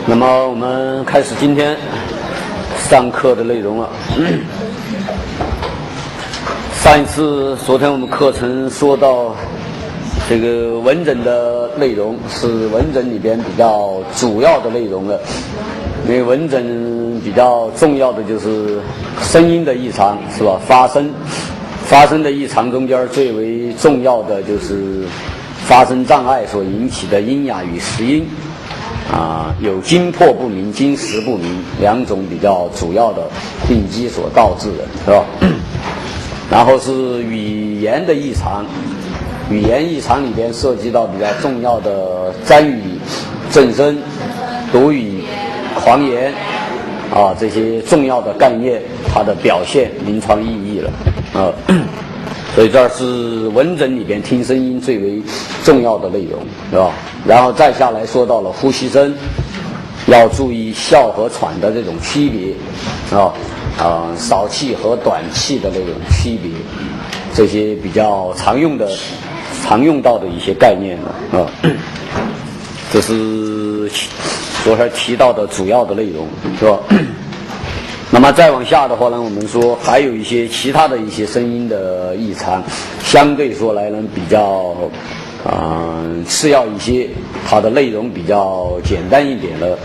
那么我们开始今天上课的内容了。昨天我们课程说到这个文诊的内容是文诊里边比较主要的内容了。因为文诊比较重要的就是声音的异常，是吧？发声的异常中间最为重要的就是发声障碍所引起的音哑与实音。有经破不明、经实不明两种比较主要的病机所导致的，是吧？然后是语言的异常，语言异常里边涉及到比较重要的占语、正声、读语、狂言这些重要的概念，它的表现、临床意义了所以这是文诊里边听声音最为重要的内容，是吧？然后再下来说到了呼吸声，要注意笑和喘的这种区别，少气和短气的那种区别，这些比较常用到的一些概念了这是昨天提到的主要的内容，是吧？那么再往下的话呢，我们说还有一些其他的一些声音的异常，相对说来呢比较次要一些，它的内容比较简单一点了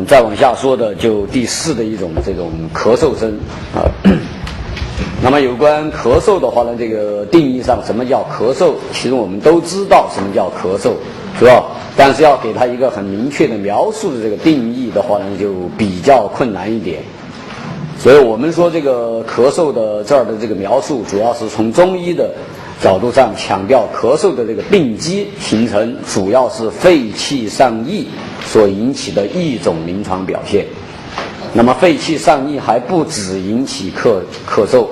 再往下说的就第四的一种这种咳嗽声那么有关咳嗽的话呢，这个定义上什么叫咳嗽，其实我们都知道什么叫咳嗽，是吧？但是要给它一个很明确的描述的这个定义的话呢，就比较困难一点。所以我们说这个咳嗽的这儿的这个描述，主要是从中医的角度上强调咳嗽的这个病机形成，主要是肺气上逆所引起的一种临床表现。那么肺气上逆还不止引起咳嗽，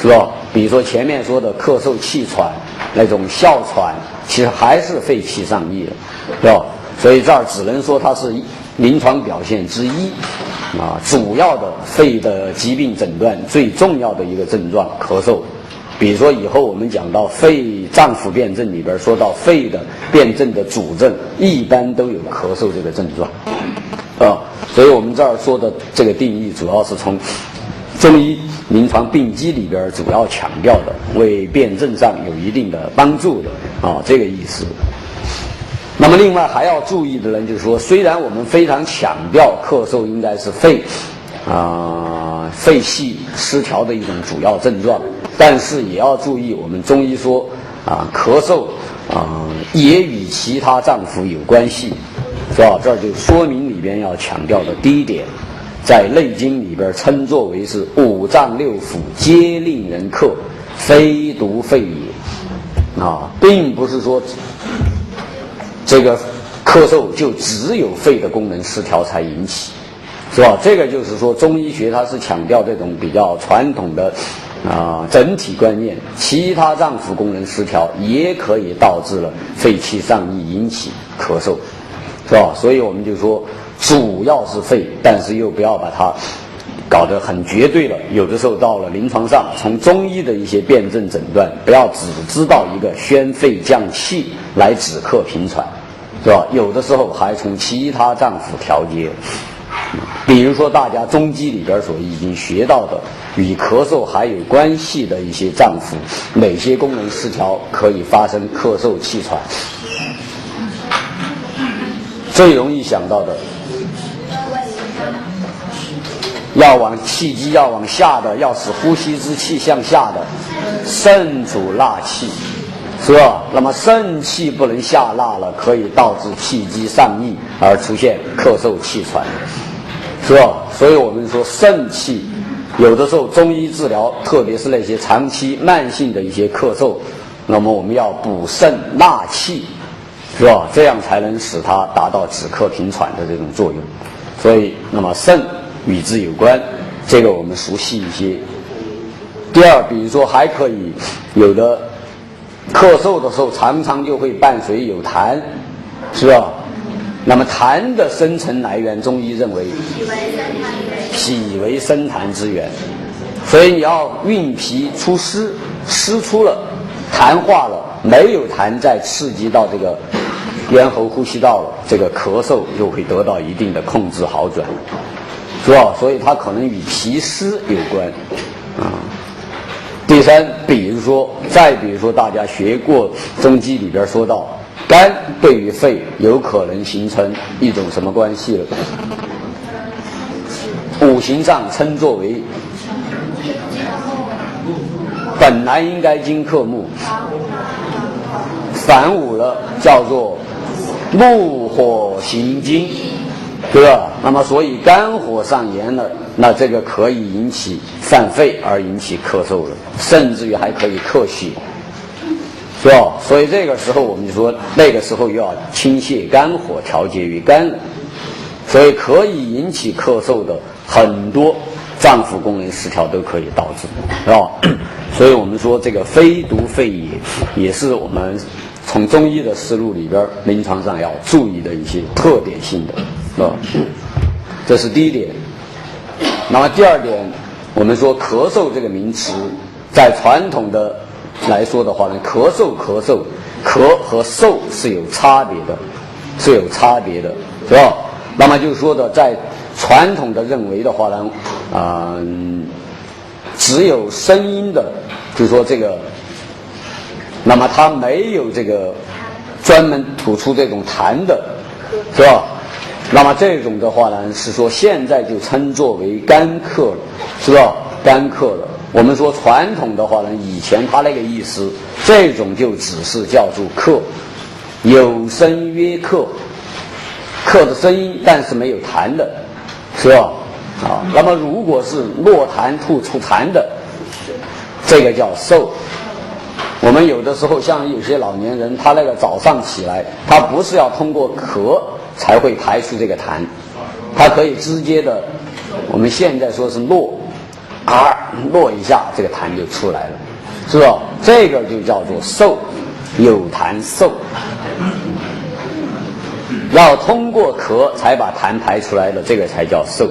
是吧？比如说前面说的咳嗽气喘那种哮喘，其实还是肺气上逆的，是吧？所以这儿只能说它是临床表现之一主要的肺的疾病诊断最重要的一个症状咳嗽。比如说以后我们讲到肺脏腑辨证里边说到肺的辨证的主症，一般都有咳嗽这个症状所以我们这儿说的这个定义主要是从中医临床病机里边主要强调的，为辨证上有一定的帮助的这个意思。那么另外还要注意的呢，就是说虽然我们非常强调咳嗽应该是肺气失调的一种主要症状，但是也要注意我们中医说咳嗽也与其他脏腑有关系，是吧？这就说明里边要强调的第一点，在《内经》里边称作为是五脏六腑皆令人咳，非独肺也并不是说这个咳嗽就只有肺的功能失调才引起，是吧？这个就是说中医学它是强调这种比较传统的整体观念，其他脏腑功能失调也可以导致了肺气上逆引起咳嗽，是吧？所以我们就说主要是肺，但是又不要把它搞得很绝对了。有的时候到了临床上，从中医的一些辨证诊断，不要只知道一个宣肺降气来止咳平喘，是吧？有的时候还从其他脏腑调节。比如说大家中医里边所已经学到的与咳嗽还有关系的一些脏腑，哪些功能失调可以发生咳嗽气喘？最容易想到的气机要往下的，要使呼吸之气向下的，肾主纳气，是吧？那么肾气不能下纳了，可以导致气机上逆而出现咳嗽气喘，是吧？所以我们说肾气有的时候中医治疗，特别是那些长期慢性的一些咳嗽，那么我们要补肾纳气，是吧？这样才能使它达到止咳平喘的这种作用。所以那么肾与之有关，这个我们熟悉一些。第二，比如说还可以有的咳嗽的时候常常就会伴随有痰，是吧？那么痰的生成来源，中医认为脾为生痰之源，所以你要运脾出湿，湿出了，痰化了，没有痰再刺激到这个咽喉呼吸道了，这个咳嗽就会得到一定的控制好转，是吧？所以它可能与脾湿有关啊。第三，比如说大家学过中医里边说到，肝对于肺有可能形成一种什么关系了？五行上称作为本来应该金克木，反五了叫做木火行金，对吧？那么所以肝火上炎了，那这个可以引起犯肺而引起咳嗽了，甚至于还可以克血，是吧？所以这个时候我们就说，那个时候又要清泻肝火，调节于肝了，所以可以引起咳嗽的很多脏腑功能失调都可以导致，是吧？所以我们说这个非毒肺也，也是我们从中医的思路里边临床上要注意的一些特点性的，是吧？这是第一点。那么第二点，我们说咳嗽这个名词，在传统的来说的话呢，咳嗽咳和嗽是有差别的，是吧？那么就是说的，在传统的认为的话呢，只有声音的，就是说这个，那么它没有这个专门吐出这种痰的，是吧？那么这种的话呢，是说现在就称作为干咳了，是吧？干咳了。我们说传统的话呢，以前它那个意思，这种就只是叫做咳，有声曰咳，咳的声音，但是没有痰的，是吧？那么如果是落痰吐出痰的，这个叫嗽。我们有的时候像有些老年人，他那个早上起来，他不是要通过咳才会排出这个痰，他可以直接的，我们现在说是落一下，这个痰就出来了，是吧？这个就叫做嗽，有痰嗽。要通过咳才把痰排出来的，这个才叫嗽，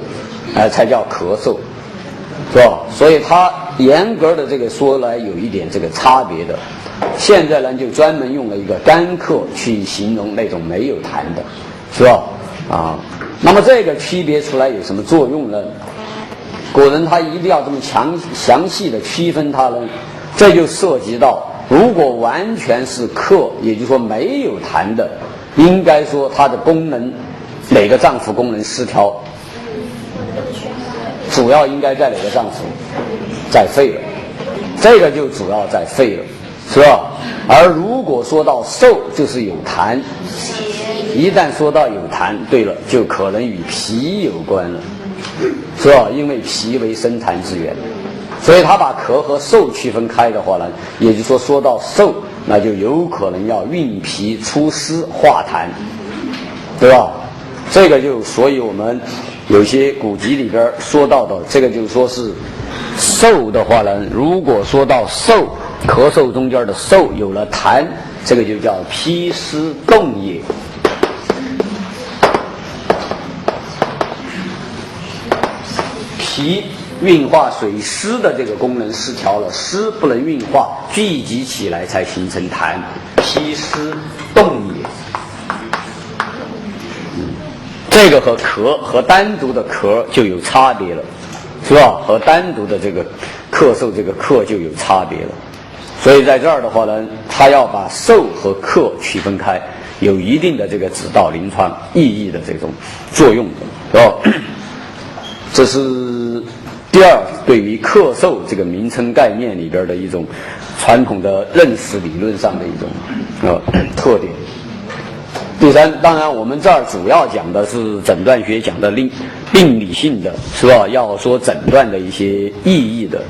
才叫咳嗽，是吧？所以它严格的这个说来有一点这个差别的。现在人就专门用了一个干咳去形容那种没有痰的，是吧？那么这个区别出来有什么作用呢？古人他一定要这么详细的区分它呢，这就涉及到，如果完全是咳，也就是说没有痰的，应该说它的功能，哪个脏腑功能失调，主要应该在哪个脏腑？在肺了，这个就主要在肺了，是吧？而如果说到嗽，就是有痰，一旦说到有痰，对了，就可能与脾有关了，是吧？因为脾为生痰之源，所以他把咳和嗽区分开的话呢，也就是说到嗽，那就有可能要运脾出湿化痰，对吧？这个就所以我们有些古籍里边说到的，这个就是说是嗽的话呢，如果说到嗽，咳嗽中间的嗽有了痰，这个就叫脾湿动也。脾运化水湿的这个功能失调了，湿不能运化，聚集起来才形成痰，脾湿动也。这个和咳和单独的咳就有差别了，是吧？和单独的这个咳嗽这个咳就有差别了。所以在这儿的话呢，他要把嗽和咳区分开，有一定的这个指导临床意义的这种作用的，是吧？这是第二，对于咳嗽这个名称概念里边的一种传统的认识理论上的一种特点。第三，当然我们这儿主要讲的是诊断学，讲的病理性的，是吧？要说诊断的一些意义的。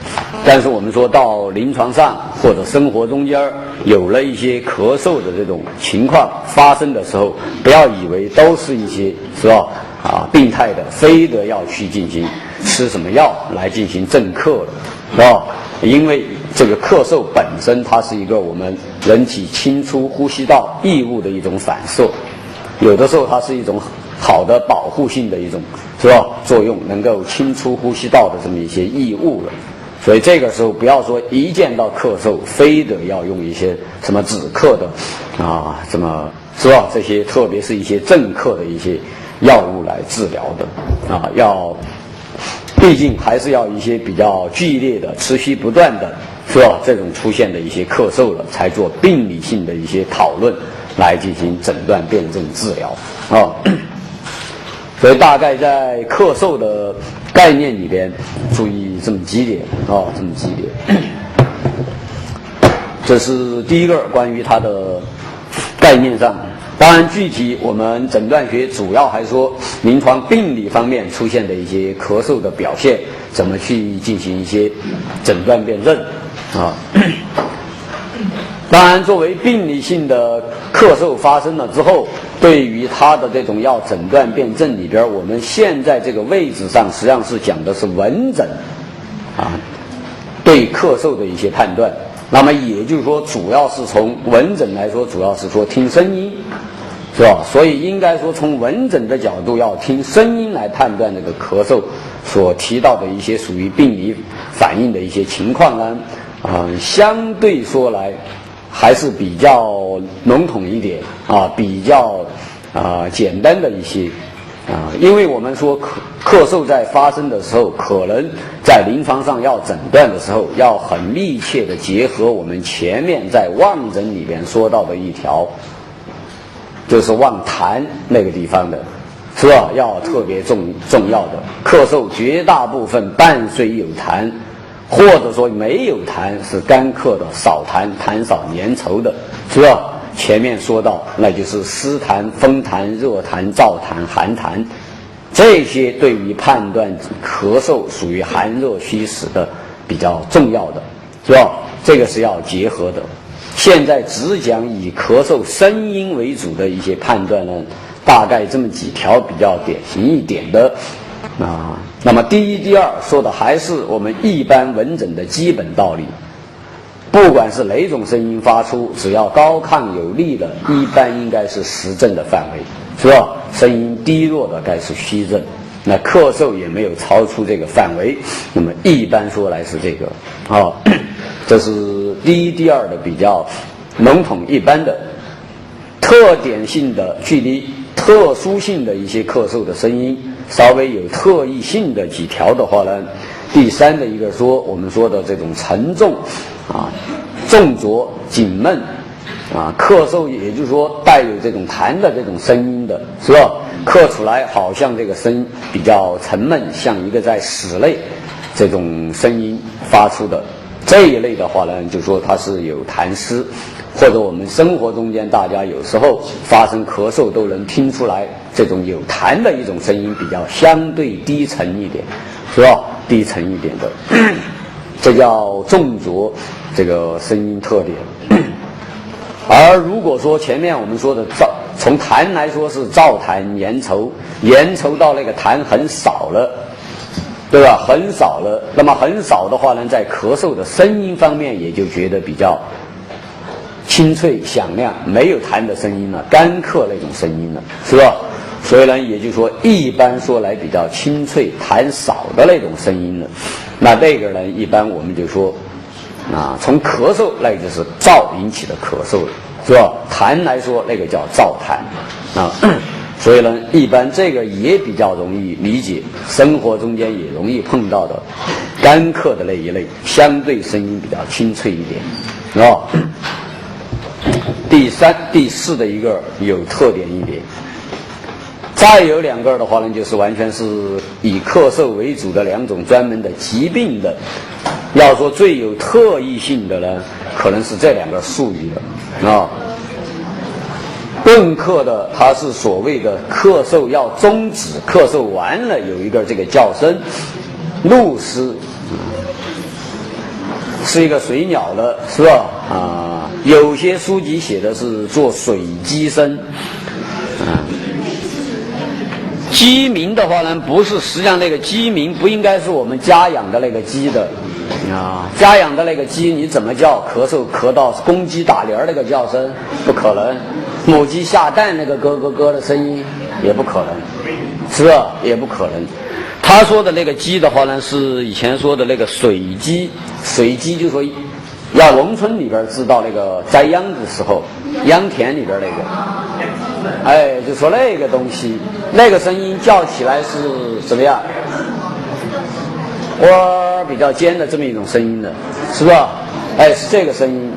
但是我们说到临床上或者生活中间有了一些咳嗽的这种情况发生的时候，不要以为都是一些，是吧？病态的，非得要去进行吃什么药来进行镇咳了，是吧？因为这个咳嗽本身它是一个我们人体清出呼吸道异物的一种反射，有的时候它是一种好的保护性的一种，是吧？作用，能够清出呼吸道的这么一些异物了。所以这个时候不要说一见到咳嗽非得要用一些什么止咳的这么是吧？这些特别是一些正克的一些药物来治疗的啊，毕竟还是要一些比较剧烈的、持续不断的，是吧？这种出现的一些咳嗽了，才做病理性的一些讨论，来进行诊断、辩证、治疗啊。所以大概在咳嗽的概念里边，注意这么几点啊，这么几点。这是第一个关于它的概念上。当然具体我们诊断学主要还说临床病理方面出现的一些咳嗽的表现，怎么去进行一些诊断辨证啊。当然作为病理性的咳嗽发生了之后，对于它的这种要诊断辨证里边，我们现在这个位置上实际上是讲的是闻诊啊，对咳嗽的一些判断。那么也就是说，主要是从闻诊来说，主要是说听声音，是吧？所以应该说，从闻诊的角度，要听声音来判断这个咳嗽所提到的一些属于病理反应的一些情况呢，相对说来还是比较笼统一点啊，比较简单的一些。因为我们说咳嗽在发生的时候，可能在临床上要诊断的时候，要很密切的结合我们前面在望诊里边说到的一条，就是望痰那个地方的，是吧？要特别重要的。咳嗽绝大部分伴随有痰，或者说没有痰，是干咳的、少痰、痰少粘稠的，是吧？前面说到，那就是湿痰、风痰、热痰、燥痰、寒痰，这些对于判断咳嗽属于寒热虚实的比较重要的，是吧？这个是要结合的。现在只讲以咳嗽声音为主的一些判断呢，大概这么几条比较典型一点的啊。那么第一、第二说的还是我们一般闻诊的基本道理。不管是哪种声音发出，只要高亢有力的，一般应该是实症的范围，是吧？声音低弱的该是虚症，那咳嗽也没有超出这个范围，那么一般说来是这个这是第一、第二的比较笼统一般的特点性的距离特殊性的一些咳嗽的声音，稍微有特异性的几条的话呢，第三的一个说我们说的这种沉重重浊紧闷咳嗽，也就是说带有这种痰的这种声音的，是吧？咳出来好像这个声比较沉闷，像一个在室内这种声音发出的这一类的话呢，就说它是有痰湿，或者我们生活中间大家有时候发生咳嗽都能听出来，这种有痰的一种声音比较相对低沉一点，是吧？低沉一点的，这叫重浊这个声音特点。而如果说前面我们说的从痰来说是燥痰粘稠到那个痰很少了，对吧？很少了，那么很少的话呢，在咳嗽的声音方面也就觉得比较清脆响亮，没有痰的声音了，干咳那种声音了，是吧？所以呢，也就是说一般说来比较清脆痰少的那种声音了，那这个呢一般我们就说从咳嗽那个就是燥引起的咳嗽了，是吧？痰来说那个叫燥痰所以呢一般这个也比较容易理解，生活中间也容易碰到的干咳的那一类，相对声音比较清脆一点，是吧？第三、第四的一个有特点一点，再有两个的话呢，就是完全是以咳嗽为主的两种专门的疾病的。要说最有特异性的呢，可能是这两个术语了顿咳的，它是所谓的咳嗽要终止，咳嗽完了有一个这个叫声，怒嘶是一个水鸟的，是吧？有些书籍写的是做水鸡声鸡鸣的话呢，不是，实际上那个鸡鸣不应该是我们家养的那个鸡的家养的那个鸡你怎么叫咳嗽咳到公鸡打铃那个叫声？不可能。母鸡下蛋那个咯咯咯的声音也不可能，是吧？也不可能。他说的那个鸡的话呢，是以前说的那个水鸡，水鸡就说要农村里边知道那个栽秧的时候，秧田里边那个哎，就说那个东西，那个声音叫起来是怎么样？我比较尖的这么一种声音的，是吧？哎，是这个声音。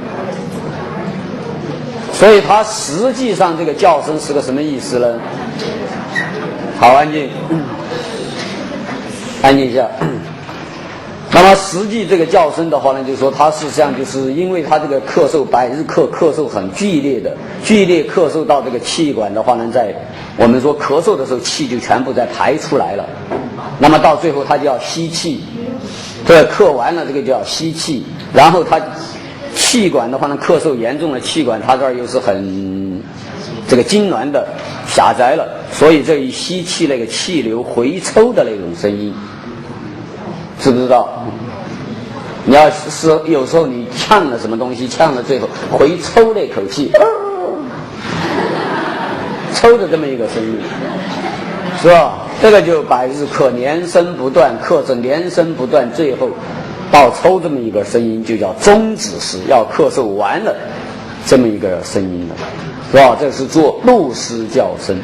所以它实际上这个叫声是个什么意思呢？好，安静，安静一下。那么实际这个叫声的话呢，就是说它事实上就是因为它这个咳嗽百日咳嗽很剧烈咳嗽到这个气管的话呢，在我们说咳嗽的时候气就全部在排出来了，那么到最后它就要吸气，这咳完了这个就要吸气，然后它气管的话呢，咳嗽严重的气管它这儿又是很这个痉挛的狭窄了，所以这一吸气那个气流回抽的那种声音，知不知道？你要是有时候你呛了什么东西，呛了最后回抽那口气，抽的这么一个声音，是吧？这个就百日咳，连声不断，咳声连声不断，最后到抽这么一个声音，就叫终止时，要咳嗽完了这么一个声音了，是吧？这是做露丝叫声。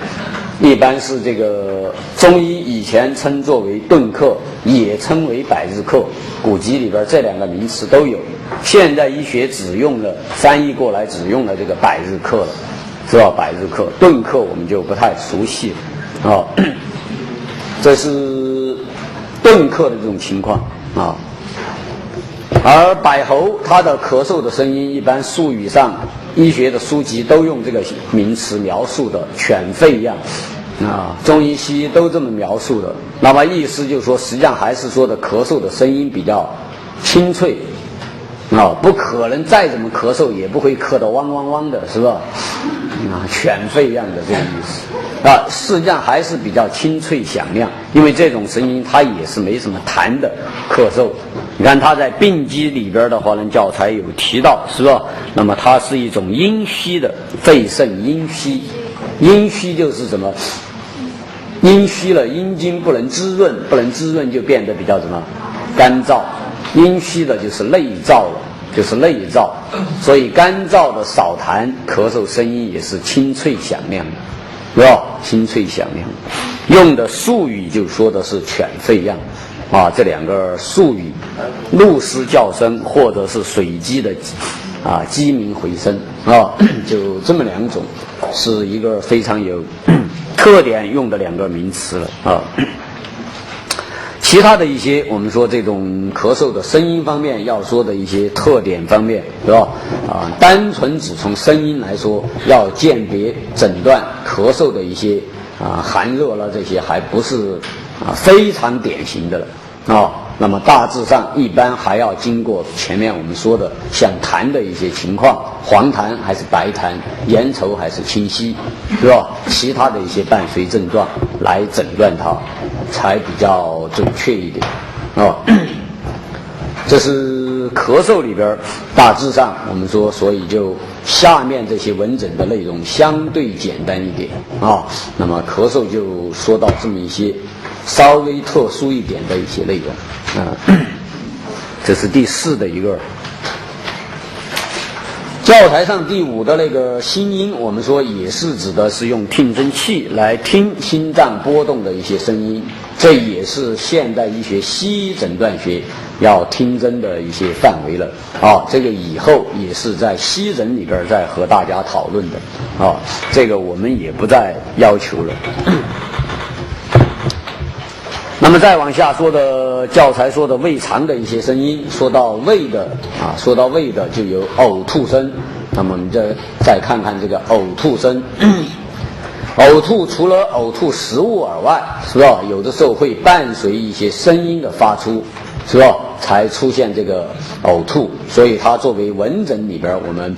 一般是这个中医以前称作为顿咳，也称为百日咳，古籍里边这两个名词都有。现代医学只用了翻译过来，只用了这个百日咳了，是吧？百日咳、顿咳我们就不太熟悉了啊。这是顿咳的这种情况啊。而百喉它的咳嗽的声音，一般术语上医学的书籍都用这个名词描述的，犬吠样啊，中医西医都这么描述的。那么意思就是说，实际上还是说的咳嗽的声音比较清脆啊，不可能再怎么咳嗽也不会咳得汪汪汪的，是吧？啊，犬吠样的这个意思啊，实际上还是比较清脆响亮，因为这种声音它也是没什么痰的咳嗽。你看它在病机里边的话呢，教材有提到，是吧？那么它是一种阴虚的肺肾阴虚，阴虚就是什么？阴虚了，阴经不能滋润，不能滋润就变得比较什么？干燥。阴虚的就是内燥了，就是内燥，所以干燥的少痰，咳嗽声音也是清脆响亮的，是吧？清脆响亮，用的术语就说的是犬吠样啊，这两个术语，露丝叫声或者是水鸡的啊鸡鸣回声啊，就这么两种，是一个非常有特点用的两个名词了啊。其他的一些我们说这种咳嗽的声音方面要说的一些特点方面，是吧？啊，单纯只从声音来说，要鉴别诊断咳嗽的一些啊寒热了这些，还不是啊非常典型的了啊。那么大致上一般还要经过前面我们说的像痰的一些情况，黄痰还是白痰，粘稠还是清晰，是吧？其他的一些伴随症状来诊断它，才比较准确一点啊。这是咳嗽里边大致上我们说，所以就下面这些闻诊的内容相对简单一点啊。那么咳嗽就说到这么一些稍微特殊一点的一些内容啊。这是第4的一个。教材上第5的那个心音，我们说也是指的是用听诊器来听心脏波动的一些声音，这也是现代医学西医诊断学要听诊的一些范围了啊。这个以后也是在西诊里边再和大家讨论的啊，这个我们也不再要求了。那么再往下说的教材说的胃肠的一些声音，说到胃的就有呕吐声。那么我们再看看这个呕吐声。呕吐除了呕吐食物而外，是吧？有的时候会伴随一些声音的发出，是吧？才出现这个呕吐，所以它作为闻诊里边我们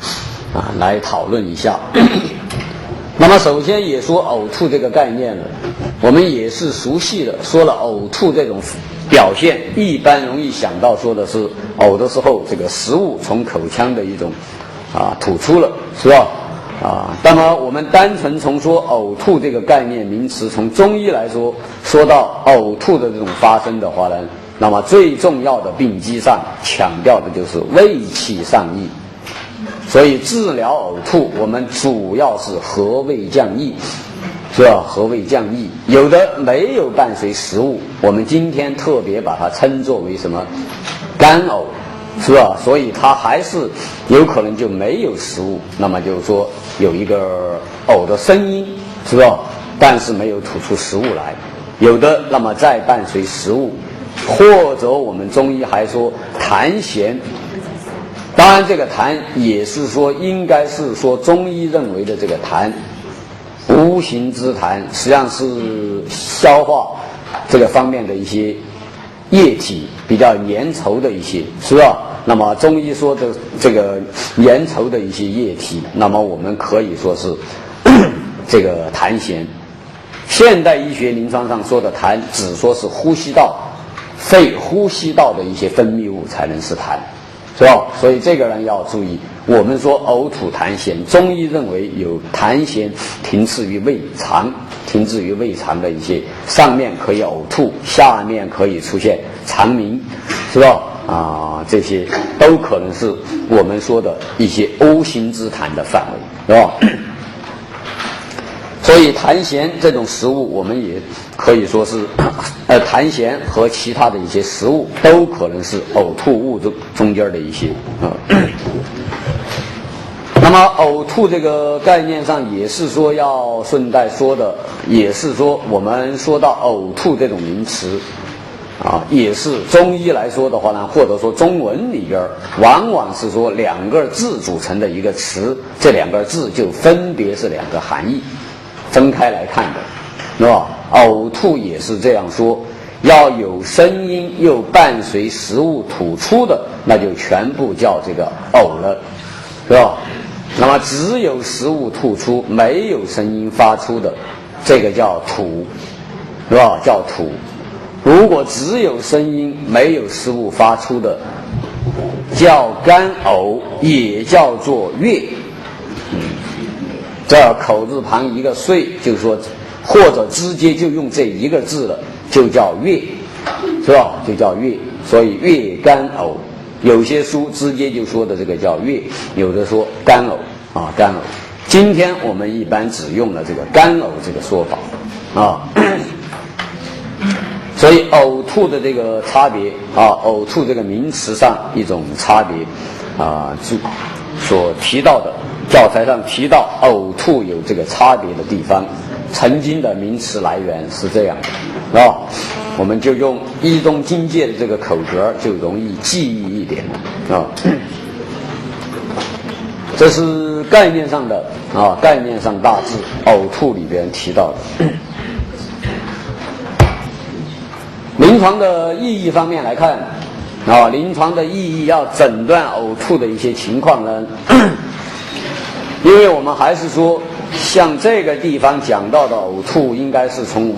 啊来讨论一下。那么首先也说呕吐这个概念了，我们也是熟悉的，说了呕吐这种表现，一般容易想到说的是呕的时候这个食物从口腔的一种啊吐出了，是吧？啊，那么我们单纯从说呕吐这个概念名词，从中医来说，说到呕吐的这种发生的话呢，那么最重要的病机上强调的就是胃气上逆，所以治疗呕吐，我们主要是和胃降液，是吧？和胃降液，有的没有伴随食物，我们今天特别把它称作为什么干呕，是吧？所以它还是有可能就没有食物，那么就是说有一个呕的声音，是吧？但是没有吐出食物来。有的那么再伴随食物，或者我们中医还说痰涎。当然这个痰也是说应该是说中医认为的这个痰无形之痰，实际上是消化这个方面的一些液体比较粘稠的一些，是吧？那么中医说的这个粘稠的一些液体，那么我们可以说是这个痰涎。现代医学临床上说的痰，只说是呼吸道、肺呼吸道的一些分泌物才能是痰，是吧？所以这个人要注意，我们说呕吐痰涎，中医认为有痰涎停滞于胃肠，停滞于胃肠的一些，上面可以呕吐，下面可以出现肠鸣，是吧？这些都可能是我们说的一些 O 型之痰的范围，是吧？所以痰涎这种食物，我们也可以说是，痰涎和其他的一些食物都可能是呕吐物中间的一些。那么呕吐这个概念上也是说要顺带说的，也是说我们说到呕吐这种名词也是中医来说的话呢，或者说中文里边往往是说两个字组成的一个词，这两个字就分别是两个含义。分开来看的，是吧？呕吐也是这样说，要有声音又伴随食物吐出的，那就全部叫这个呕了，是吧？那么只有食物吐出，没有声音发出的，这个叫吐，是吧？叫吐。如果只有声音没有食物发出的，叫干呕，也叫做哕。这口字旁一个岁，就是说或者直接就用这一个字了，就叫哕，是吧？就叫哕。所以哕干呕，有些书直接就说的这个叫哕，有的说干呕干呕。今天我们一般只用了这个干呕这个说法所以呕吐的这个差别呕吐这个名词上一种差别所提到的教材上提到呕吐有这个差别的地方，曾经的名词来源是这样的我们就用一中经界的这个口诀就容易记忆一点这是概念上的概念上大致呕吐里边提到的。临床的意义方面来看临床的意义要诊断呕吐的一些情况呢因为我们还是说像这个地方讲到的呕吐应该是从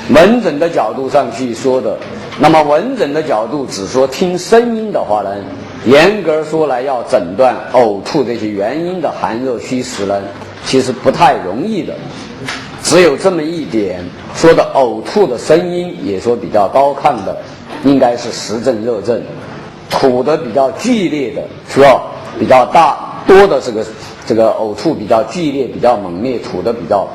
门诊的角度上去说的。那么门诊的角度只说听声音的话呢，严格说来要诊断呕吐这些原因的寒热虚实呢，其实不太容易的。只有这么一点，说的呕吐的声音也说比较高亢的应该是实症热症，吐的比较剧烈的是吧，比较多的这个呕吐比较剧烈比较猛烈，吐的比较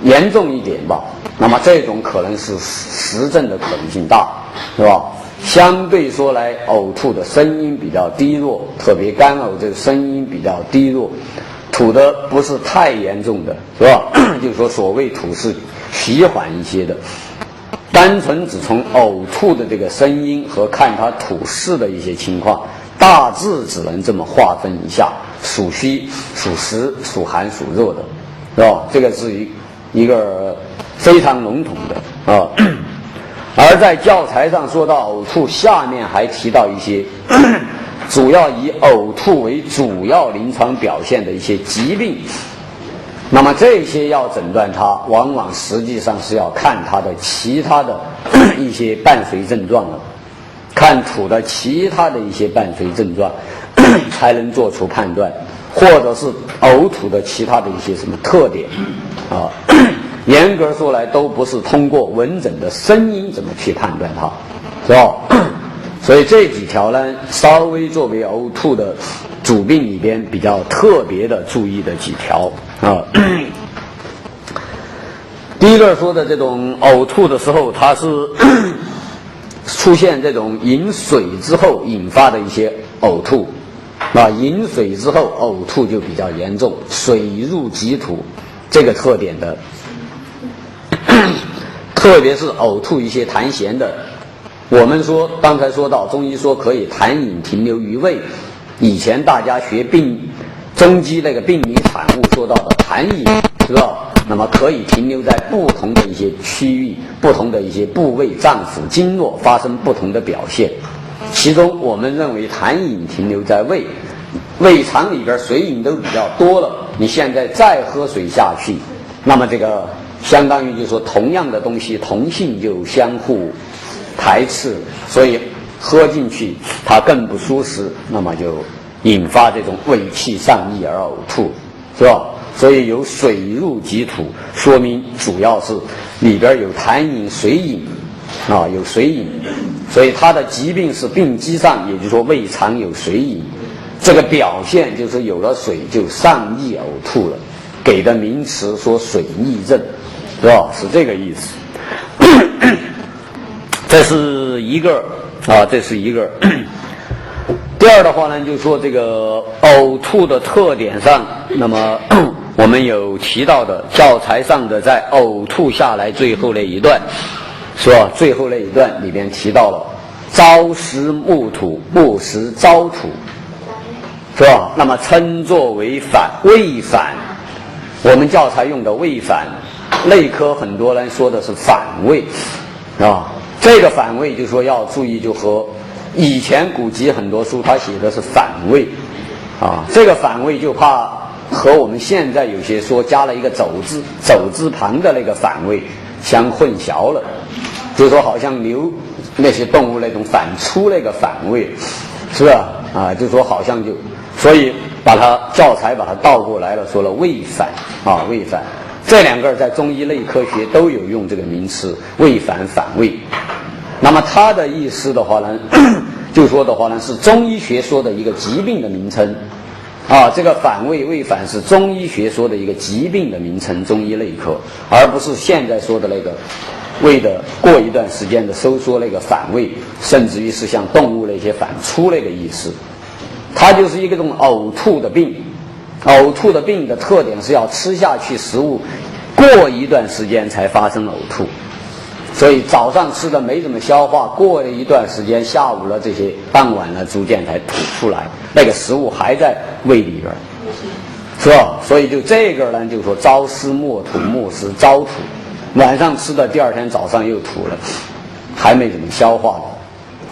严重一点吧，那么这种可能是实症的可能性大，是吧？相对说来呕吐的声音比较低弱，特别干呕这个声音比较低弱，吐的不是太严重的，是吧？就是说所谓吐是习缓一些的，单纯只从呕吐的这个声音和看它吐势的一些情况，大致只能这么划分一下，属虚、属实、属寒、属热的，是吧？这个是一个非常笼统的而在教材上说到呕吐，下面还提到一些主要以呕吐为主要临床表现的一些疾病。那么这些要诊断它，往往实际上是要看它的其他的一些伴随症状了，看吐的其他的一些伴随症状才能做出判断，或者是呕吐的其他的一些什么特点严格说来都不是通过闻诊的声音怎么去判断它，是吧？所以这几条呢，稍微作为呕吐的主病里边比较特别的注意的几条啊。第一个说的这种呕吐的时候，它是出现这种饮水之后引发的一些呕吐啊，饮水之后呕吐就比较严重，水入急吐这个特点的，特别是呕吐一些痰涎的。我们说刚才说到中医说可以痰饮停留于胃，以前大家学中医那个病理产物说到的痰饮是吧？那么可以停留在不同的一些区域、不同的一些部位、脏腑、经络发生不同的表现。其中我们认为痰饮停留在胃，胃肠里边水饮都比较多了，你现在再喝水下去，那么这个相当于就是说同样的东西同性就相互排斥，所以喝进去它更不舒适，那么就引发这种胃气上逆而呕吐，是吧？所以有水入急吐，说明主要是里边有痰饮、水饮啊，有水饮，所以它的疾病是病机上，也就是说胃肠有水饮，这个表现就是有了水就上逆呕吐了，给的名词说水逆症，是吧？是这个意思。这是一个啊，这是一个。第二的话呢，就说这个呕吐的特点上，那么我们有提到的教材上的在呕吐下来最后那一段，是吧？最后那一段里边提到了朝食暮吐，暮食朝吐，是吧？那么称作为胃反。我们教材用的胃反，内科很多人说的是反胃，啊，这个反胃就说要注意，就和以前古籍很多书他写的是反胃，啊，这个反胃就怕和我们现在有些说加了一个走字旁的那个反胃相混淆了，就说好像牛那些动物那种反刍那个反胃，是吧？啊，就说好像就，所以把它教材把它倒过来了，说了胃反啊，胃反。这两个在中医类科学都有用这个名词，胃反、反胃。那么它的意思的话呢，就说的话呢，是中医学说的一个疾病的名称啊。这个反胃、胃反是中医学说的一个疾病的名称，中医类科，而不是现在说的那个胃的过一段时间的收缩那个反胃，甚至于是像动物那些反刍那个意思。它就是一个这种呕吐的病。呕吐的病的特点是要吃下去食物过一段时间才发生呕吐，所以早上吃的没怎么消化，过了一段时间，下午了这些傍晚了逐渐才吐出来，那个食物还在胃里边，是吧？所以就这个呢，就说朝思暮吐，暮食朝吐，晚上吃的第二天早上又吐了，还没怎么消化的。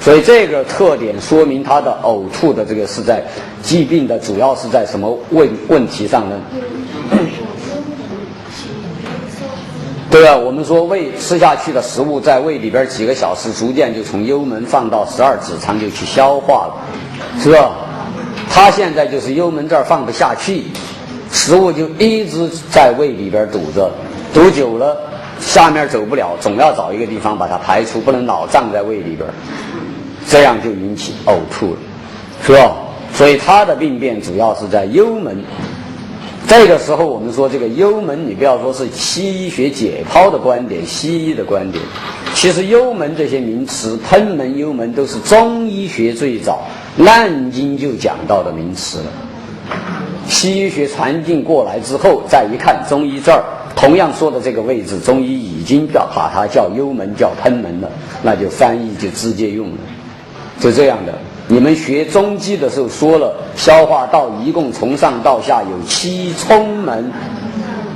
所以这个特点说明他的呕吐的这个是在疾病的主要是在什么问题上呢？对啊，我们说胃吃下去的食物在胃里边几个小时，逐渐就从幽门放到12指肠就去消化了，是吧？他现在就是幽门这儿放不下去，食物就一直在胃里边堵着，堵久了下面走不了，总要找一个地方把它排出，不能老胀在胃里边。这样就引起呕吐了，是吧？所以他的病变主要是在幽门。这个时候我们说这个幽门，你不要说是西医学解剖的观点，西医的观点，其实幽门这些名词，喷门、幽门都是中医学最早难经就讲到的名词了。西医学传进过来之后，再一看中医这儿同样说的这个位置，中医已经把它叫幽门，叫喷门了，那就翻译就直接用了。就这样的，你们学中医的时候说了，消化道一共从上到下有7冲门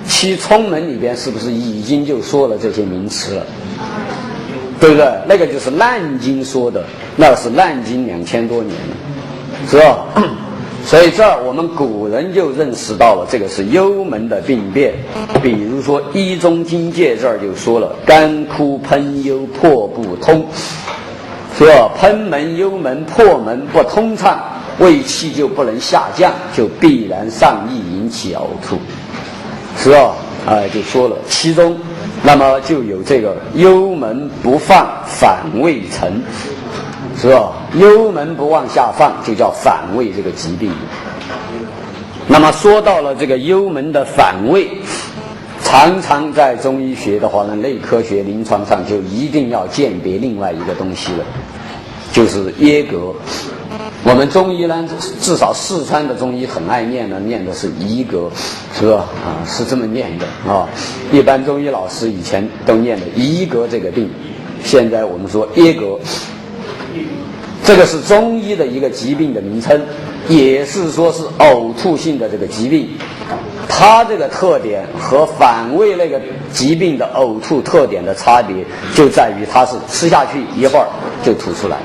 ，7冲门里边是不是已经就说了这些名词了？对不对？那个就是难经说的，那是难经2000多年了，是吧？所以这儿我们古人就认识到了这个是幽门的病变。比如说《医中经界》这儿就说了，干枯喷幽，破不通。说喷门、幽门、破门不通畅，胃气就不能下降，就必然上逆引起呕吐，是吧？就说了，其中那么就有这个幽门不放，反胃沉，是吧？幽门不往下放，就叫反胃这个疾病。那么说到了这个幽门的反胃，常常在中医学的话呢，内科学临床上就一定要鉴别另外一个东西了，就是耶格。我们中医呢，至少四川的中医很爱念的是夷格，是吧？是这么念的啊。一般中医老师以前都念的夷格这个病，现在我们说耶格，这个是中医的一个疾病的名称，也是说是呕吐性的这个疾病。它这个特点和反胃那个疾病的呕吐特点的差别，就在于它是吃下去一会儿就吐出来。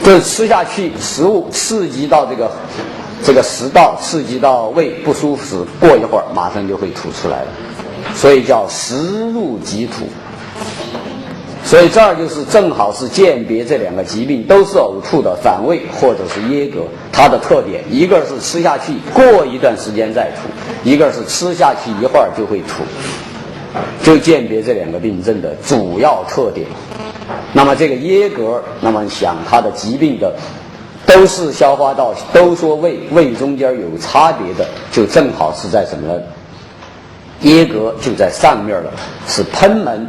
就是吃下去食物刺激到这个食道，刺激到胃不舒服时，过一会儿马上就会吐出来了，所以叫食入即吐。所以这儿就是正好是鉴别这两个疾病都是呕吐的反胃或者是耶格，它的特点一个是吃下去过一段时间再吐，一个是吃下去一会儿就会吐，就鉴别这两个病症的主要特点。那么这个耶格，那么想它的疾病的都是消化道，都说胃中间有差别的，就正好是在什么呢？耶格就在上面了，是贲门。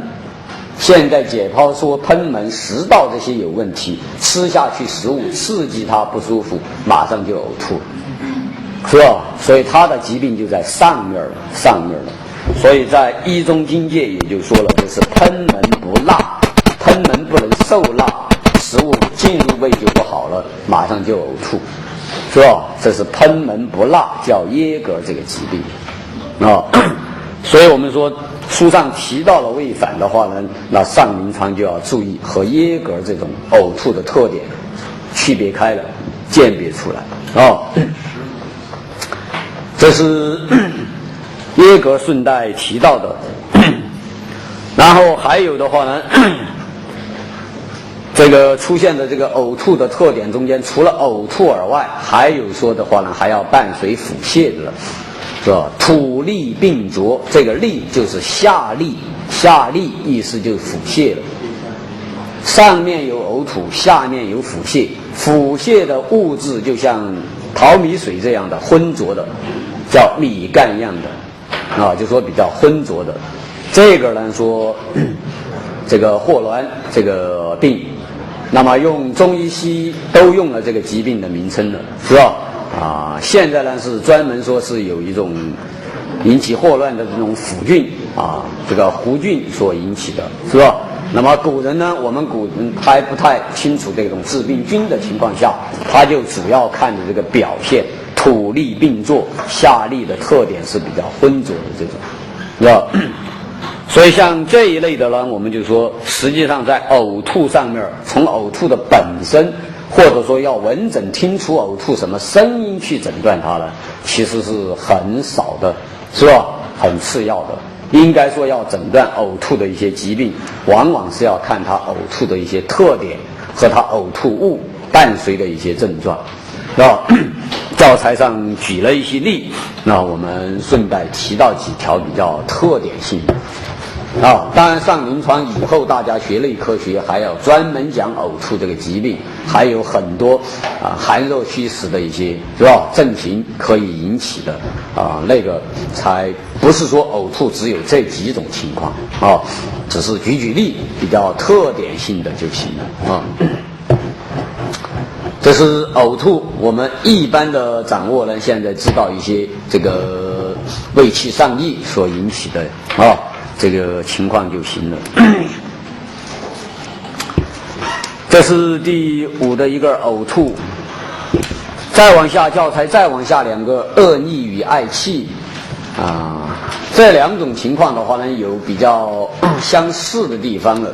现在解剖说贲门食道这些有问题，吃下去食物刺激它不舒服，马上就呕吐，是吧？所以它的疾病就在上面了。所以在医中经界也就说了，就是贲门不辣，贲门不能受辣，食物进入胃就不好了，马上就呕吐，是吧？这是贲门不辣，叫耶格这个疾病啊。所以我们说书上提到了胃反的话呢，那上临床就要注意和耶格这种呕吐的特点区别开了，鉴别出来啊。这是耶格顺带提到的。然后还有的话呢，这个出现的这个呕吐的特点中间，除了呕吐而外，还有说的话呢，还要伴随腹泻的，是吧？吐利并浊，这个利就是下利，下利意思就是腹泻了。上面有呕吐，下面有腹泻，腹泻的物质就像淘米水这样的浑浊的，叫米干一样的啊，就说比较浑浊的。这个呢说这个霍乱这个病，那么用中医西医都用了这个疾病的名称了，是吧？现在呢是专门说是有一种引起霍乱的这种腐菌这个弧菌所引起的，是吧？那么古人呢，我们古人还不太清楚这种致病菌的情况下，他就主要看着这个表现，吐利并作，下利的特点是比较浑浊的这种，是吧？所以像这一类的呢，我们就说实际上在呕吐上面，从呕吐的本身，或者说要闻诊听出呕吐什么声音去诊断它呢，其实是很少的，是吧？很次要的。应该说要诊断呕吐的一些疾病，往往是要看它呕吐的一些特点和它呕吐物伴随的一些症状。教材上举了一些例，那我们顺带提到几条比较特点性的。当然上临床以后，大家学内科学还要专门讲呕吐这个疾病，还有很多寒热虚实的一些，是吧？症型可以引起的那个才不是说呕吐只有这几种情况只是举例比较特点性的就行了这是呕吐，我们一般的掌握呢，现在知道一些这个胃气上逆所引起的这个情况就行了。这是第5的一个呕吐。再往下教材再往下2个恶逆与嗳气这2种情况的话呢，有比较相似的地方了。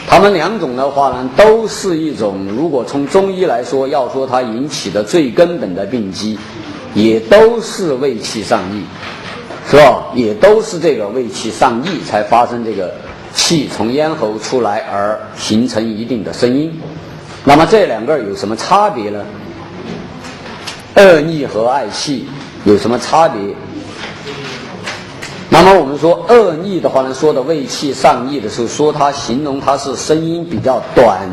它们2种的话呢，都是一种，如果从中医来说，要说它引起的最根本的病机，也都是胃气上逆，是吧？也都是这个胃气上逆才发生这个气从咽喉出来而形成一定的声音。那么这2个有什么差别呢？恶逆和嗳气有什么差别？那么我们说恶逆的话呢，说的胃气上逆的时候，说它形容它是声音比较短，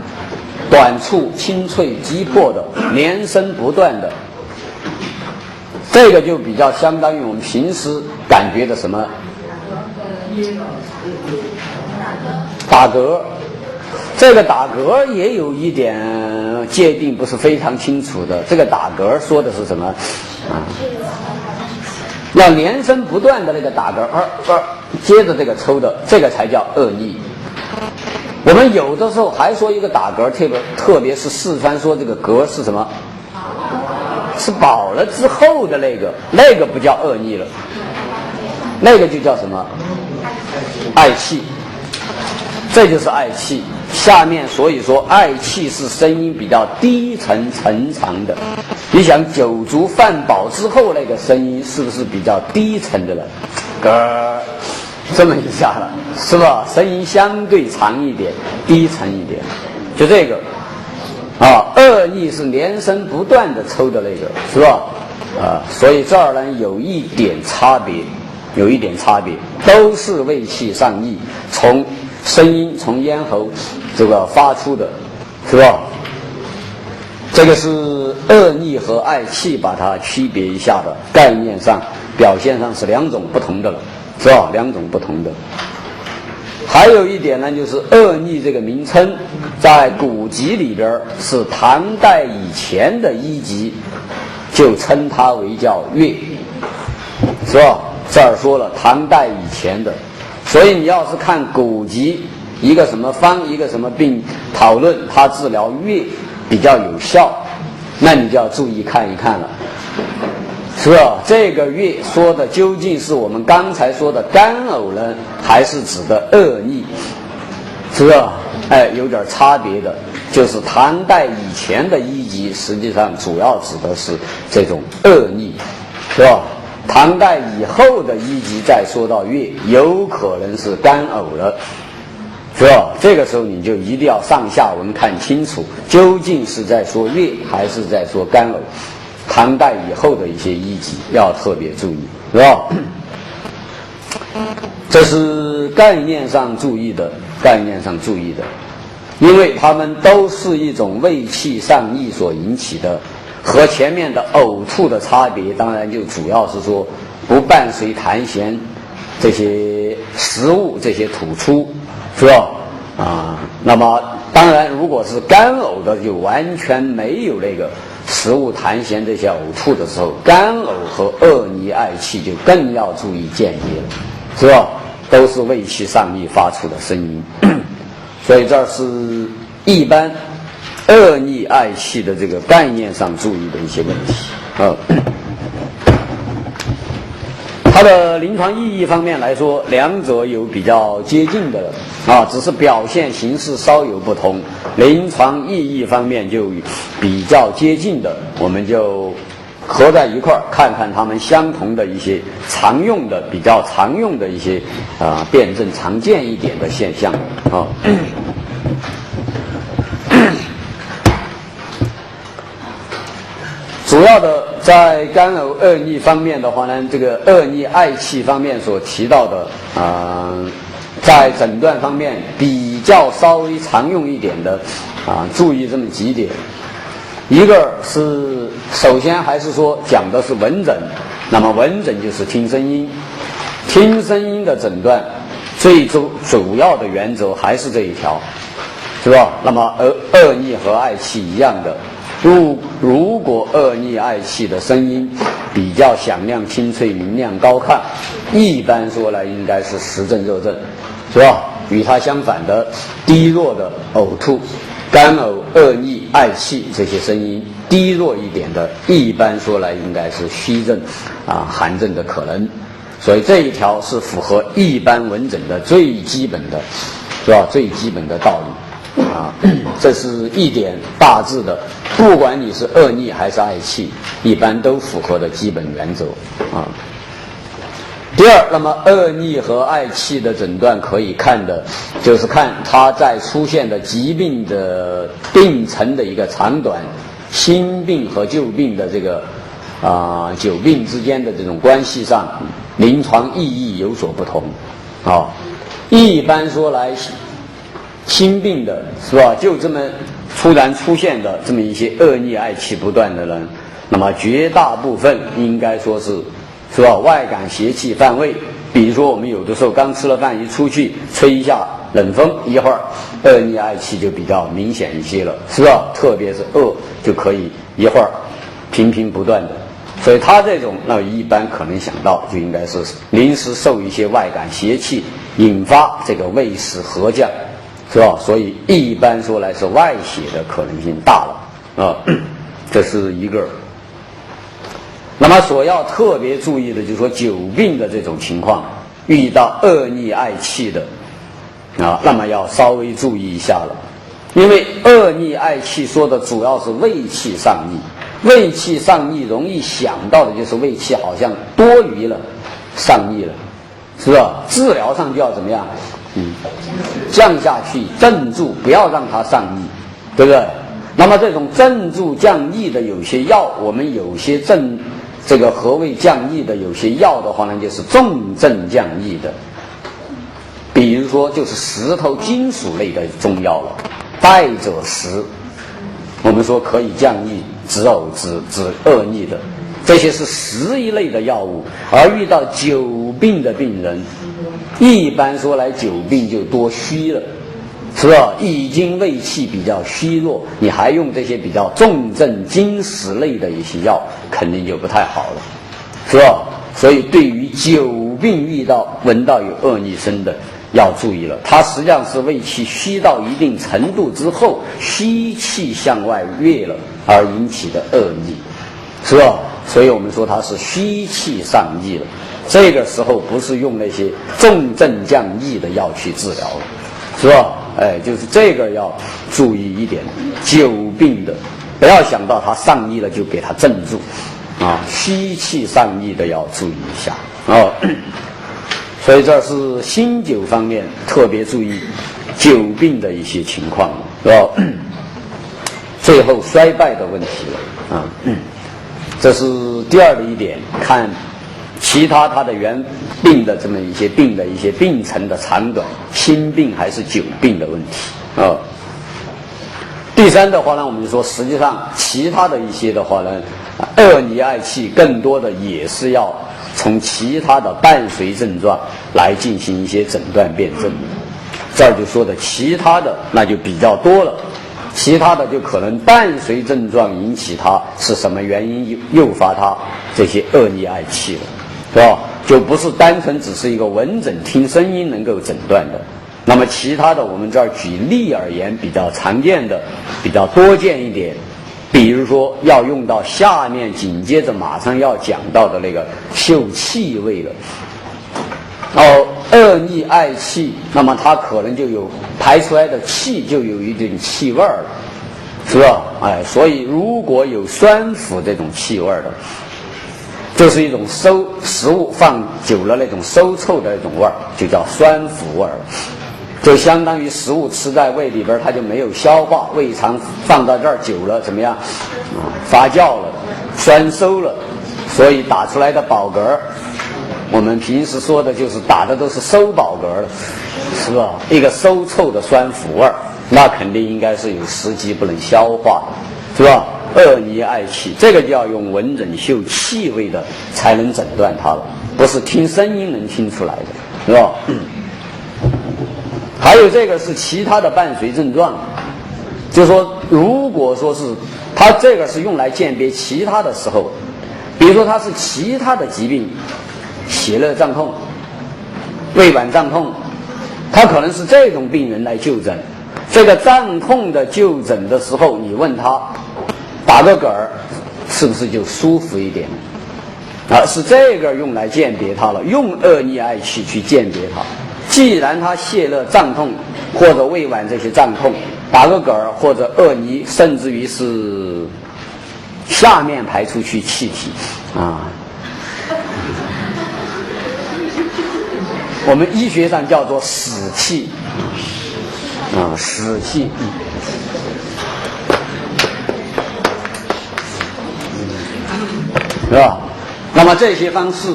短促、清脆、急迫的，连声不断的，这个就比较相当于我们平时感觉的什么打嗝。这个打嗝也有一点界定不是非常清楚的。这个打嗝说的是什么啊？要连声不断的那个打嗝，接着这个抽的，这个才叫恶逆。我们有的时候还说一个打嗝，特别是四川说这个嗝是什么？吃饱了之后的那个不叫恶逆了，那个就叫什么？爱气。这就是爱气。下面所以说爱气是声音比较低沉沉长的。你想酒足饭饱之后那个声音是不是比较低沉的了？咯，这么一下了，是吧？声音相对长一点，低沉一点，就这个啊。恶逆是连声不断的抽的那个，是吧？啊，所以这儿呢有一点差别，都是胃气上逆，从声音从咽喉这个发出的，是吧？这个是恶逆和爱气把它区别一下的，概念上表现上是两种不同的了，是吧？两种不同的。还有一点呢，就是恶逆这个名称在古籍里边是唐代以前的一集就称它为叫乐，是吧？这儿说了唐代以前的，所以你要是看古籍一个什么方一个什么病讨论它治疗乐比较有效，那你就要注意看一看了，是吧？这个乐说的究竟是我们刚才说的干呕呢，还是指的恶逆，是吧？有点差别的，就是唐代以前的一集实际上主要指的是这种恶逆，是吧？唐代以后的一集再说到乐，有可能是干呕了，是吧？这个时候你就一定要上下文看清楚，究竟是在说乐还是在说干呕。唐代以后的一些一集要特别注意，是吧？这是概念上注意的，因为它们都是一种胃气上逆所引起的。和前面的呕吐的差别，当然就主要是说不伴随痰涎这些食物这些吐出，是吧？那么当然如果是干呕的，就完全没有那个食物痰涎这些呕吐的时候，干呕和恶逆爱气就更要注意鉴别了，是吧？都是胃气上逆发出的声音，所以这是一般恶逆爱气的这个概念上注意的一些问题。它的临床意义方面来说，两者有比较接近的只是表现形式稍有不同。临床意义方面就比较接近的，我们就合在一块儿看看它们相同的一些常用的、比较常用的一些辩证常见一点的现象主要的在干呕恶逆方面的话呢，这个恶逆爱气方面所提到的在诊断方面比较稍微常用一点的注意这么几点。一个是首先还是说讲的是闻诊，那么闻诊就是听声音，听声音的诊断最主要的原则还是这一条，是吧？那么恶逆和爱气一样的，如果恶逆爱气的声音比较响亮清脆明亮高亢，一般说来应该是实症热症，是吧？与它相反的低弱的呕吐干呕恶逆爱气这些声音低弱一点的，一般说来应该是虚症寒症的可能。所以这一条是符合一般闻诊的最基本的，是吧？最基本的道理这是一点大致的，不管你是恶逆还是爱气，一般都符合的基本原则第二，那么恶逆和爱气的诊断可以看的就是看它在出现的疾病的病程的一个长短，新病和旧病的这个久病之间的这种关系上，临床意义有所不同一般说来新病的是吧，就这么突然出现的这么一些恶逆爱气不断的人，那么绝大部分应该说是吧，外感邪气犯胃。比如说我们有的时候刚吃了饭，一出去吹一下冷风，一会儿恶逆爱气就比较明显一些了，是吧？特别是恶就可以一会儿频频不断的。所以他这种那一般可能想到就应该是临时受一些外感邪气引发这个胃食合降，是吧？所以一般说来是外邪的可能性大了啊，这是一个。那么所要特别注意的就是说久病的这种情况，遇到恶逆爱气的啊，那么要稍微注意一下了。因为恶逆爱气说的主要是胃气上逆，胃气上逆容易想到的就是胃气好像多余了，上逆了，是吧？治疗上就要怎么样？降下去，镇住，不要让它上逆，对不对？那么这种镇住降逆的有些药，我们有些这个何谓降逆的有些药的话呢，就是重症降逆的，比如说就是石头金属类的中药了，带者石，我们说可以降逆止呕止恶逆的，这些是石一类的药物。而遇到久病的病人，一般说来久病就多虚了，是吧？已经胃气比较虚弱，你还用这些比较重症金石类的一些药，肯定就不太好了，是吧？所以对于久病闻到有恶逆声的，要注意了，它实际上是胃气虚到一定程度之后，虚气向外越了而引起的恶逆，是吧？所以我们说它是虚气上逆了，这个时候不是用那些重症降逆的药去治疗了，是吧？就是这个要注意一点，久病的不要想到它上逆了就给它镇住啊，虚气上逆的要注意一下啊。所以这是新酒方面特别注意久病的一些情况，是吧？最后衰败的问题了啊。这是第二的一点，看其他它的原病的这么一些病的一些病程的长短，新病还是久病的问题啊。第三的话呢，我们就说实际上其他的一些的话呢，恶逆爱气更多的也是要从其他的伴随症状来进行一些诊断辨证的。这儿就说的其他的那就比较多了，其他的就可能伴随症状引起它是什么原因诱发它这些恶逆爱气了，是吧？就不是单纯只是一个闻诊听声音能够诊断的。那么其他的我们这儿举例而言比较常见的比较多见一点，比如说要用到下面紧接着马上要讲到的那个嗅气味了。恶逆爱气，那么它可能就有排出来的气就有一点气味了，是吧？所以如果有酸腐这种气味的，就是一种食物放久了那种馊臭的那种味儿，就叫酸腐味儿，就相当于食物吃在胃里边它就没有消化，胃肠放到这儿久了怎么样发酵了，酸馊了，所以打出来的饱嗝，我们平时说的就是打的都是馊饱嗝了，是吧？一个馊臭的酸腐味儿，那肯定应该是有食积不能消化，是吧？恶逆爱气，这个就要用闻诊嗅气味的才能诊断它了，不是听声音能听出来的，是吧？还有这个是其他的伴随症状，就是说如果说是它这个是用来鉴别其他的时候，比如说它是其他的疾病，血热胀痛、胃脘胀痛，他可能是这种病人来就诊。这个胀痛的就诊的时候，你问他打个嗝是不是就舒服一点是这个用来鉴别他了，用恶逆爱气去鉴别他。既然他泄热胀痛或者胃脘这些胀痛，打个嗝或者恶逆，甚至于是下面排出去气体我们医学上叫做死气死气是吧？那么这些方式，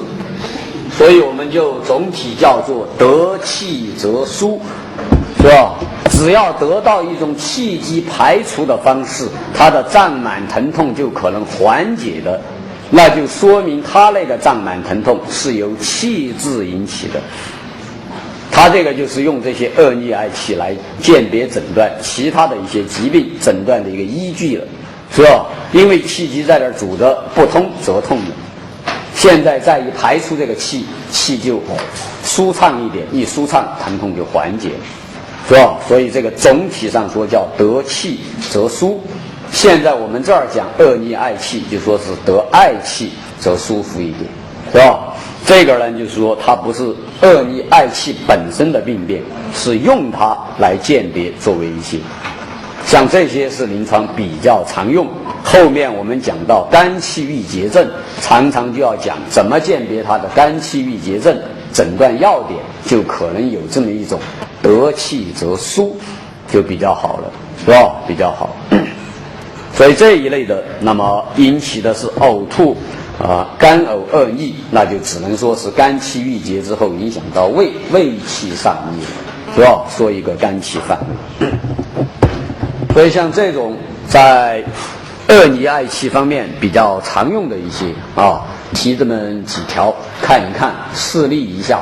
所以我们就总体叫做得气则舒，是吧？只要得到一种气机排除的方式，它的胀满疼痛就可能缓解的，那就说明它那个胀满疼痛是由气滞引起的。他这个就是用这些恶逆嗳气来鉴别诊断其他的一些疾病诊断的一个依据了，是吧？因为气机在这儿阻着，不通则痛了。现在再一排出这个气，气就舒畅一点，一舒畅，疼痛就缓解了，是吧？所以这个总体上说叫得气则舒。现在我们这儿讲恶逆嗳气，就说是得嗳气则舒服一点，是吧？这个呢，就是说它不是恶逆嗳气本身的病变，是用它来鉴别作为一些，像这些是临床比较常用。后面我们讲到肝气郁结症，常常就要讲怎么鉴别它的肝气郁结症，诊断要点就可能有这么一种得气则舒，就比较好了，是吧？比较好。所以这一类的，那么引起的是呕吐干呕恶逆，那就只能说是肝气郁结之后影响到胃气上逆，是吧？说一个肝气犯。所以像这种在恶逆嗳气方面比较常用的一些提这么几条看一看，示例一下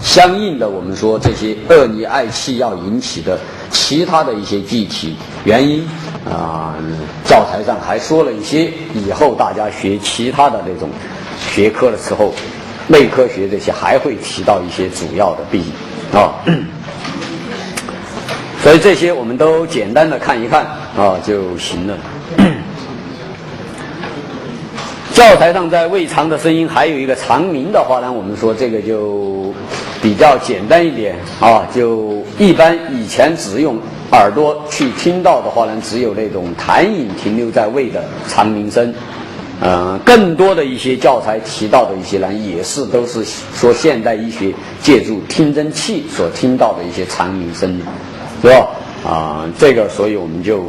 相应的我们说这些恶逆嗳气要引起的其他的一些具体原因教材上还说了一些，以后大家学其他的那种学科的时候，内科学这些还会提到一些主要的病所以这些我们都简单的看一看就行了。教材上在胃肠的声音还有一个肠鸣的话呢，我们说这个就比较简单一点就一般以前只用耳朵去听到的话呢，只有那种痰饮停留在胃的肠鸣声。更多的一些教材提到的一些呢，也是都是说现代医学借助听诊器所听到的一些肠鸣声，是吧？这个所以我们就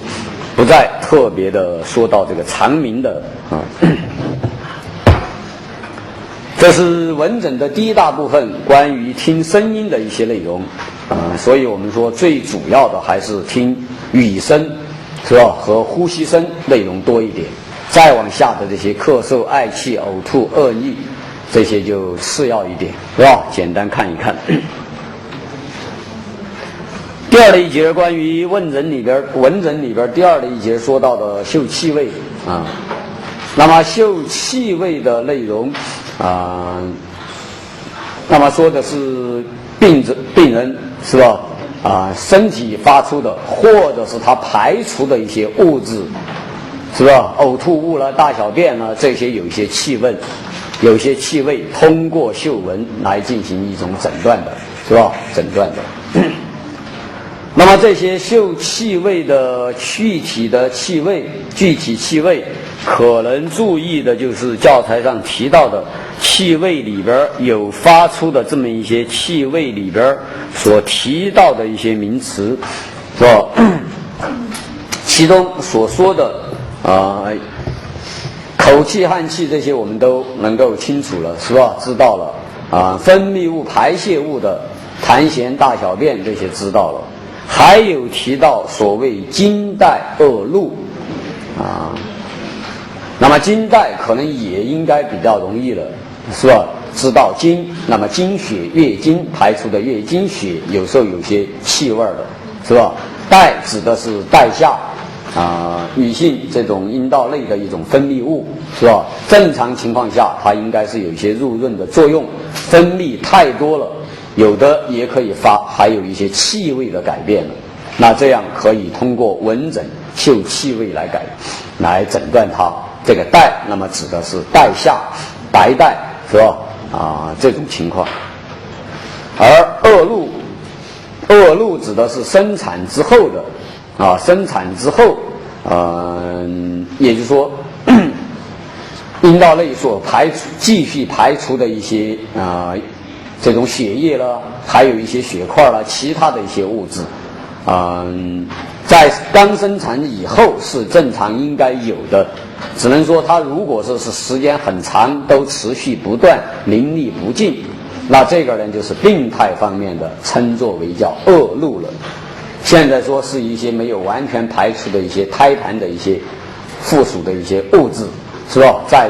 不再特别的说到这个肠鸣的这是闻诊的第一大部分，关于听声音的一些内容所以我们说最主要的还是听语声，是吧？和呼吸声内容多一点，再往下的这些咳嗽、嗳气、呕吐、恶逆，这些就次要一点，是吧？简单看一看。第二的一节关于闻诊里边第二的一节说到的嗅气味那么嗅气味的内容那么说的是病人是吧身体发出的或者是他排除的一些物质，是吧？呕吐物了、大小便了，这些有一些气味通过嗅闻来进行一种诊断的，是吧？诊断的。那么这些嗅气味的具体气味可能注意的就是教材上提到的气味里边有发出的这么一些气味里边所提到的一些名词，是吧？其中所说的口气、汗气这些我们都能够清楚了，是吧？知道了分泌物、排泄物的痰涎、大小便这些知道了。还有提到所谓经带恶露那么经带可能也应该比较容易了，是吧？知道经，那么经血、月经排出的月经血有时候有些气味的，是吧？带指的是带下女性这种阴道内的一种分泌物，是吧？正常情况下它应该是有一些入润的作用，分泌太多了有的也可以还有一些气味的改变了，那这样可以通过闻诊嗅气味来诊断它。这个带那么指的是带下白带，是吧？这种情况。而恶露指的是生产之后的生产之后也就是说阴道内所继续排出的一些这种血液了，还有一些血块了，其他的一些物质在刚生产以后是正常应该有的，只能说它如果说是时间很长都持续不断淋漓不尽那这个人就是病态方面的，称作为叫恶露了。现在说是一些没有完全排出的一些胎盘的一些附属的一些物质，是吧？再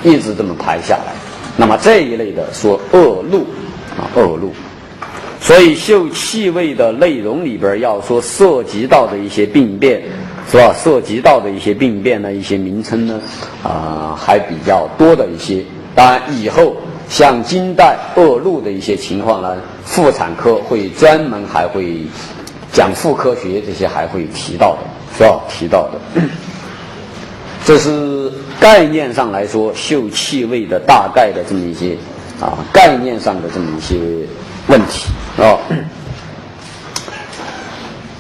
一直这么排下来，那么这一类的说恶露啊，恶露。所以嗅气味的内容里边要说涉及到的一些病变，是吧？涉及到的一些病变的一些名称呢，还比较多的一些。当然以后像经带恶露的一些情况呢，妇产科会专门还会讲妇科学，这些还会提到的，是吧？提到的。这是概念上来说嗅气味的大概的这么一些概念上的这么一些问题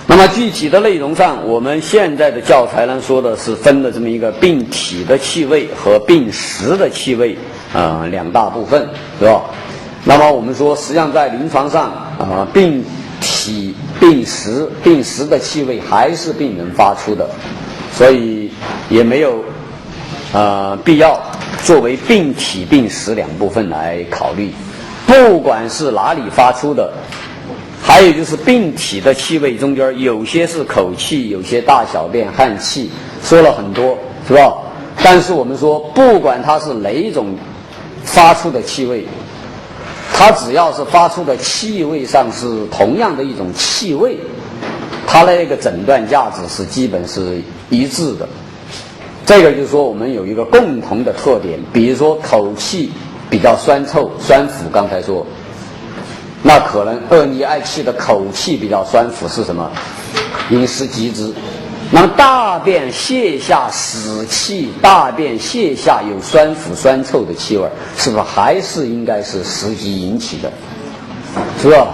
那么具体的内容上，我们现在的教材呢说的是分了这么一个病体的气味和病实的气味两大部分，是吧？那么我们说实际上在临床上病体病实的气味还是病人发出的，所以也没有必要作为病体病实两部分来考虑。不管是哪里发出的，还有就是病体的气味中间有些是口气，有些大小便汗气，说了很多，是吧？但是我们说不管它是哪一种发出的气味，它只要是发出的气味上是同样的一种气味，它的那个诊断价值是基本是一致的。这个就是说我们有一个共同的特点，比如说口气比较酸臭酸腐，刚才说那可能恶逆嗳气的口气比较酸腐是什么？饮食疾之。那么大便泻下屎气，大便泻下有酸腐酸臭的气味，是不是还是应该是食疾引起的？是吧？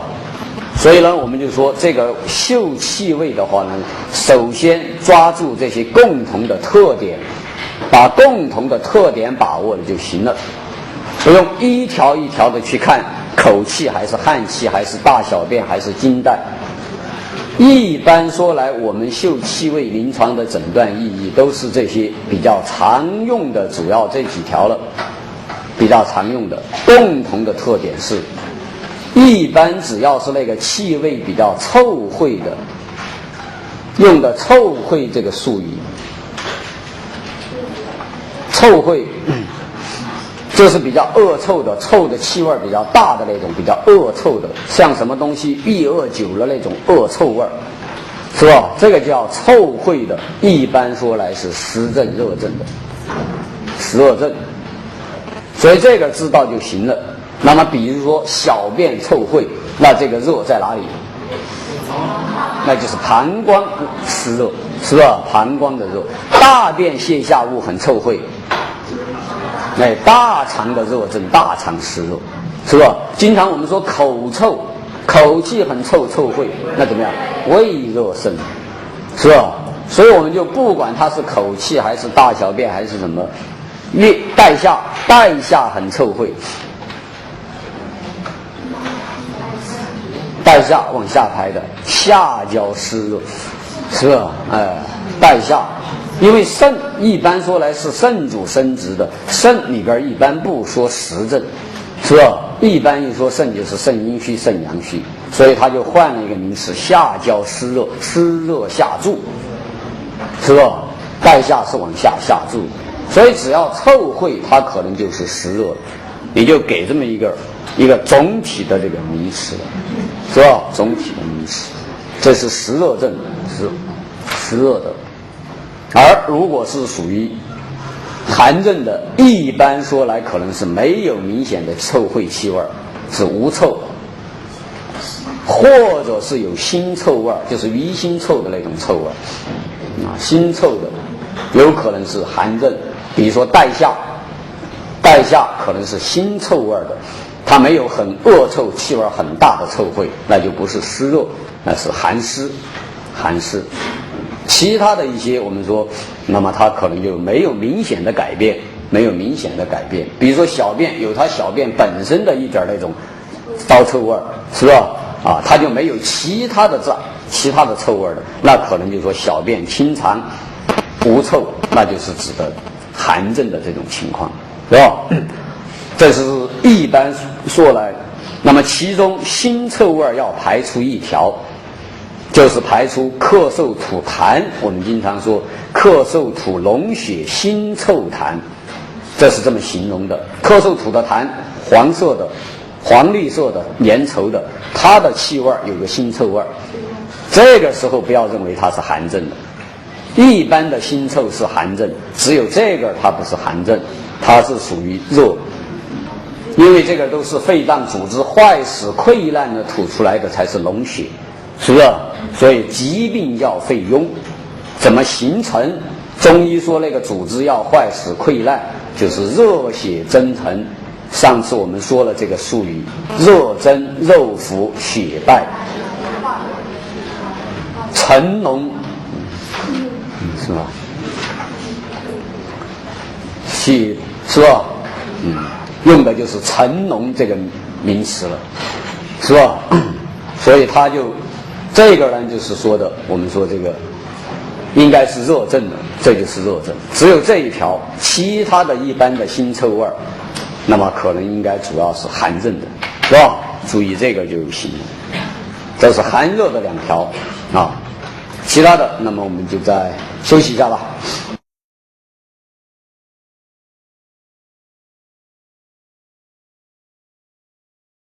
所以呢，我们就说这个嗅气味的话呢，首先抓住这些共同的特点，把共同的特点把握了就行了，不用一条一条的去看口气还是汗气还是大小便还是经带。一般说来，我们嗅气味临床的诊断意义都是这些比较常用的，主要这几条了。比较常用的共同的特点是，一般只要是那个气味比较臭秽的，用的臭秽这个术语，臭秽就是比较恶臭的，臭的气味比较大的那种，比较恶臭的，像什么东西郁恶久了那种恶臭味，是吧？这个叫臭秽的，一般说来是湿症热症的，湿热症，所以这个知道就行了。那么比如说小便臭秽，那这个热在哪里？那就是膀胱湿热，是吧？膀胱的热。大便泻下物很臭秽，大肠的热症，大肠湿热，是吧？经常我们说口臭，口气很臭，臭秽，那怎么样？胃热盛，是吧？所以我们就不管它是口气还是大小便还是什么，带下很臭秽，带下往下排的下焦湿热，是吧？带下。因为肾一般说来是肾主生殖的，肾里边一般不说实症，是吧？一般一说肾就是肾阴虚、肾阳虚，所以他就换了一个名词，下焦湿热，湿热下注，是吧？带下是往下下注，所以只要臭秽，它可能就是湿热，你就给这么一个总体的这个名词，是吧？总体的名词，这是湿热症，是湿热的。而如果是属于寒症的，一般说来可能是没有明显的臭秽气味，是无臭，或者是有腥臭味，就是鱼腥臭的那种臭味腥臭的有可能是寒症。比如说带下可能是腥臭味的，它没有很恶臭气味很大的臭秽，那就不是湿热，那是寒湿。其他的一些我们说，那么它可能就没有明显的改变，比如说小便有它小便本身的一点那种糟臭味，是吧？它就没有其他的臭味的，那可能就说小便清长无臭，那就是指的寒症的这种情况，是吧？这是一般说来那么其中腥臭味要排除一条，就是排除咳嗽吐痰。我们经常说咳嗽吐脓血腥臭痰，这是这么形容的。咳嗽吐的痰黄色的、黄绿色的、粘稠的，它的气味有个腥臭味，这个时候不要认为它是寒症的。一般的腥臭是寒症，只有这个它不是寒症，它是属于热，因为这个都是肺脏组织坏死溃烂的吐出来的才是脓血，是不是？所以疾病叫肺痈，怎么形成？中医说那个组织要坏死溃烂，就是热血蒸腾。上次我们说了这个术语，热蒸肉浮血败成脓，是吧？血是吧？用的就是成脓这个名词了，是吧？所以他就这个呢，就是说的，我们说这个应该是热症的，这就是热症。只有这一条，其他的一般的腥臭味，那么可能应该主要是寒症的，是吧？注意这个就行了。这是寒热的两条啊，其他的，那么我们就再休息一下吧。